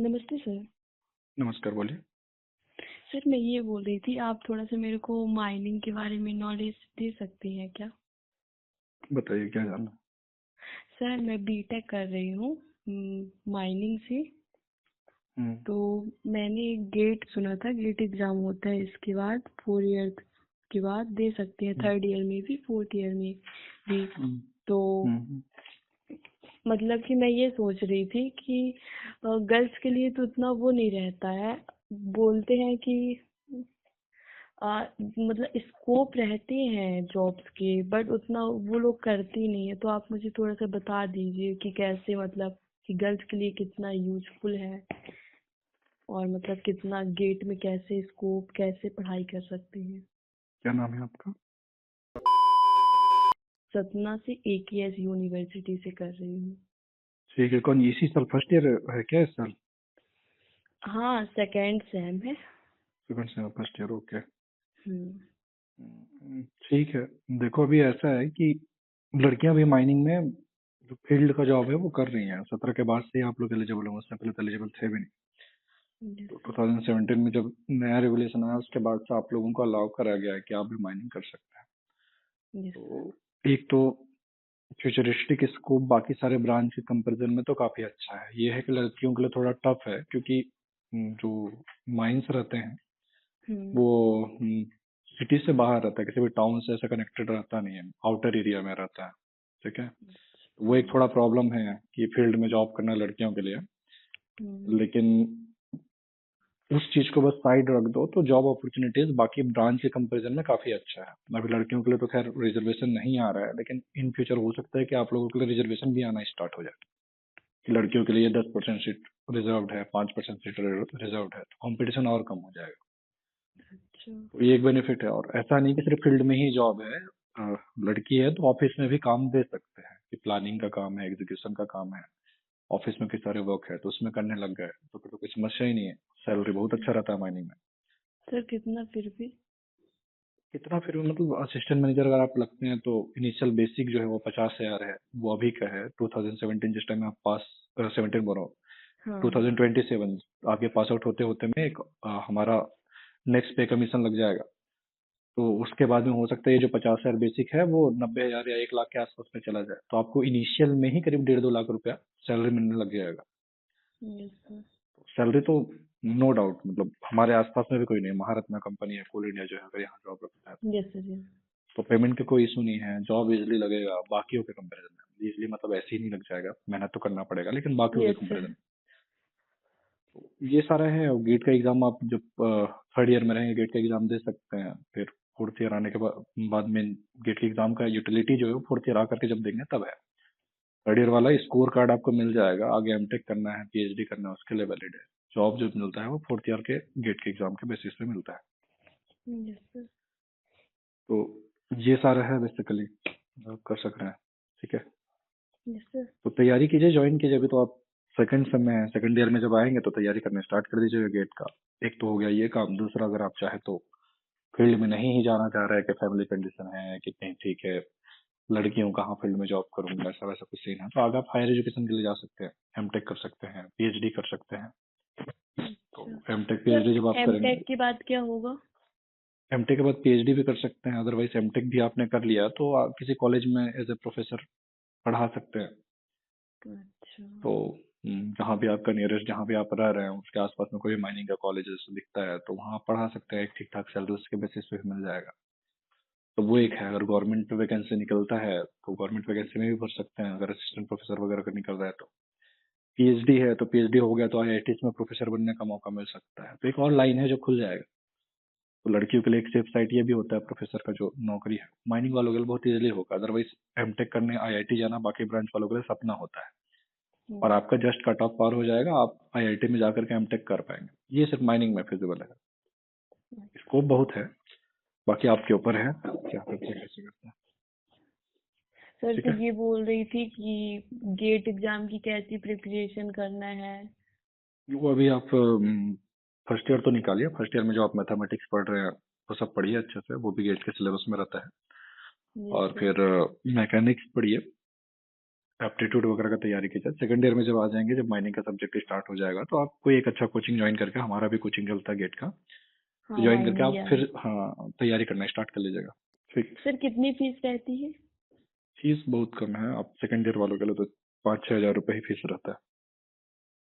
नमस्ते सर। नमस्कार, बोलिए। सर मैं ये बोल रही थी, आप थोड़ा सा मेरे को माइनिंग के बारे में नॉलेज दे सकते हैं क्या? बताइए क्या जानना। सर मैं बीटेक कर रही हूँ माइनिंग से। हम्म। तो मैंने गेट सुना था, गेट एग्जाम होता है, इसके बाद 4 ईयर के बाद दे सकते हैं, हम्म। 3rd ईयर में भी 4th ईयर में भी। हम्म। तो हम्म। मतलब कि मैं ये सोच रही थी कि गर्ल्स के लिए तो उतना वो नहीं रहता है। बोलते हैं कि मतलब स्कोप रहते हैं जॉब्स के, बट उतना वो लोग करती नहीं है। तो आप मुझे थोड़ा सा बता दीजिए कि कैसे, मतलब कि गर्ल्स के लिए कितना यूजफुल है, और मतलब कितना गेट में कैसे स्कोप, कैसे पढ़ाई कर सकते हैं। क्या नाम है आपका? सतना से AKS यूनिवर्सिटी से कर रही हूँ। ठीक है। कौन इसी साल फर्स्ट ईयर है क्या इस साल? हाँ, सेकेंड सेम है। सेकंड से फर्स्ट ईयर, ओके। हम्म। ठीक है। देखो, अभी ऐसा है कि लड़कियां भी माइनिंग में जो फील्ड का जॉब है वो कर रही हैं। 17 के बाद से ही आप लोग एलिजिबल हो, उससे पहले तो एलिजिबल थे भी नहीं। यस तो सर। 2017 में जब नया रेगुलेशन आया उसके बाद से आप लोगों को अलाउ करा गया है कि आप भी माइनिंग कर सकते हैं। Yes sir. तो एक तो फ्यूचरिस्टिक स्कोप बाकी सारे ब्रांच के कंपैरिजन में तो काफी अच्छा है। ये है कि लड़कियों के लिए थोड़ा टफ है, क्योंकि जो माइंस रहते हैं हम्म। वो सिटी से बाहर रहता है, किसी भी टाउन से ऐसा कनेक्टेड रहता नहीं है, आउटर एरिया में रहता है। ठीक है। वो एक हाँ। थोड़ा प्रॉब्लम है कि फील्ड में जॉब करना लड़कियों के लिए। हम्म। लेकिन उस चीज को बस साइड रख दो तो जॉब अपॉर्चुनिटीज बाकी ब्रांच के कंपैरिजन में काफी अच्छा है। अभी लड़कियों के लिए तो खैर रिजर्वेशन नहीं आ रहा है, लेकिन इन फ्यूचर हो सकता है कि आप लोगों के लिए रिजर्वेशन भी आना स्टार्ट हो जाए। कि लड़कियों के लिए 10% सीट रिजर्व्ड है, 5% सीट रिजर्व्ड है, तो कंपटीशन और कम हो जाएगा। अच्छा। तो ये एक बेनिफिट है। और ऐसा नहीं कि सिर्फ फील्ड में ही जॉब है। लड़की है तो ऑफिस में भी काम दे सकते हैं, कि प्लानिंग का काम है, एग्जीक्यूशन का काम है, ऑफिस में किस सारे वर्क है तो उसमें करने लग गए तो फिर तो कोई समस्या ही नहीं है। सैलरी बहुत अच्छा रहता है माइनिंग में। सर कितना फिर भी? कितना फिर भी मतलब असिस्टेंट मैनेजर अगर आप लगते हैं तो इनिशियल बेसिक जो है वो 50,000 है। वो अभी का है 2017, जिस टाइम आप पास 17 बोलो, हाँ हाँ। 2027 आपके पास आउट होते होते में एक हमारा नेक्स्ट पे कमीशन लग जाएगा। तो उसके बाद में हो सकता है ये जो 50,000 बेसिक है वो 90,000 या 1 लाख के आसपास में चला जाए। तो आपको इनिशियल में ही करीब 1.5-2 लाख रुपया सैलरी मिलने लग जाएगा। Yes sir. सैलरी तो नो डाउट, मतलब हमारे आसपास में भी कोई नहीं है, महारत्ना कंपनी है, कोल इंडिया जो है, अगर यहाँ जॉब रखता है यस सर। यस। तो पेमेंट का कोई इशू नहीं है। जॉब इजिली लगेगा बाकियों के कंपैरिजन में। इजिली मतलब ऐसे ही नहीं लग जाएगा, मेहनत तो करना पड़ेगा, लेकिन बाकियों के यस सर। कंपैरिजन में ये सारा है। और गेट का एग्जाम आप जब 3rd ईयर में रहेंगे गेट का एग्जाम दे सकते हैं। फिर 4th ईयर आने के बाद में गेट के एग्जाम का यूटिलिटी जो है वो 4th ईयर आकर के जब देंगे तब है। 3rd ईयर वाला स्कोर कार्ड आपको मिल जाएगा। आगे एमटेक करना है, पीएचडी करना है, उसके लिए वैलिड है। जॉब जो मिलता है वो 4th ईयर के गेट के एग्जाम के बेसिस पे मिलता है। Yes sir. तो ये सारा है बेसिकली, आप कर सकते हैं। ठीक है। Yes sir. तो तैयारी कीजिए, ज्वाइन कीजिए। अभी तो आप सेकंड सेम में है, सेकंड ईयर में जब आएंगे तो तैयारी करने स्टार्ट कर दीजिएगा गेट का। एक तो हो गया ये काम। दूसरा, अगर आप चाहे तो फील्ड में नहीं ही जाना चाह रहे हैं कि फैमिली कंडीशन है कि नहीं, ठीक है, लड़कियों कहाँ फील्ड में जॉब करूंगा, ऐसा वैसा कुछ सीन है, तो आगे आप हायर एजुकेशन के लिए जा सकते हैं। एमटेक कर सकते हैं, पीएचडी कर सकते हैं। तो अच्छा। एमटेक सर पीएचडी जब आप करेंगे, एमटेक के बाद क्या होगा? एमटेक के बाद पीएचडी भी कर सकते हैं। अदरवाइज एमटेक भी आपने कर लिया तो आप किसी कॉलेज में एज ए प्रोफेसर पढ़ा सकते हैं। अच्छा। तो जहाँ भी आपका नियरेस्ट, जहाँ भी आप रह रहे हैं उसके आसपास में कोई माइनिंग का कॉलेज दिखता है तो वहाँ आप पढ़ा सकते हैं। एक ठीक ठाक सैलरी उसके बेसिस पे मिल जाएगा। तो वो एक है। अगर गवर्नमेंट वैकेंसी निकलता है तो गवर्नमेंट वैकेंसी में भी भर सकते हैं, अगर असिस्टेंट प्रोफेसर वगैरह का निकल रहा है तो। पीएचडी है तो पीएचडी हो गया तो आईआईटी में प्रोफेसर बनने का मौका मिल सकता है। तो एक और लाइन है जो खुल जाएगा। तो लड़कियों के लिए एक सेफ साइड ये भी होता है, प्रोफेसर का जो नौकरी है माइनिंग वालों के लिए बहुत इजीली होगा। अदरवाइज एमटेक करने आईआईटी जाना बाकी ब्रांच वालों के लिए सपना होता है। और आपका जस्ट कट ऑफ पार हो जाएगा, आप आईआईटी में जाकर के एमटेक कर पाएंगे। ये सिर्फ माइनिंग में फिजिबल है। स्कोप बहुत है, बाकी आपके ऊपर है क्या करते हैं, कैसे करते हैं। सर ठीक तो है। ये बोल रही थी कि गेट एग्जाम की कैसी प्रिपरेशन करना है। वो अभी आप फर्स्ट ईयर तो निकालिए। फर्स्ट ईयर में जो आप मैथमेटिक्स पढ़ रहे हैं वो सब पढ़िए अच्छे से, वो भी गेट के सिलेबस में रहता है। यस और सर। फिर मैकेनिक्स पढ़िए। एप्टीट्यूड वगैरह का तैयारी कीजिए। सेकंड ईयर में जब आ जाएंगे, जब माइनिंग का सब्जेक्ट स्टार्ट हो जाएगा, तो आप कोई एक अच्छा कोचिंग ज्वाइन करके, हमारा भी कोचिंग चलता है गेट का, हाँ ज्वाइन करके माइनिंग आप है। फिर हाँ तैयारी करना स्टार्ट कर लीजिएगा। ठीक। सर कितनी फीस रहती है? फीस बहुत कम है, आप सेकंड ईयर वालों के लिए तो 5-6 हज़ार रुपये ही फीस रहता है।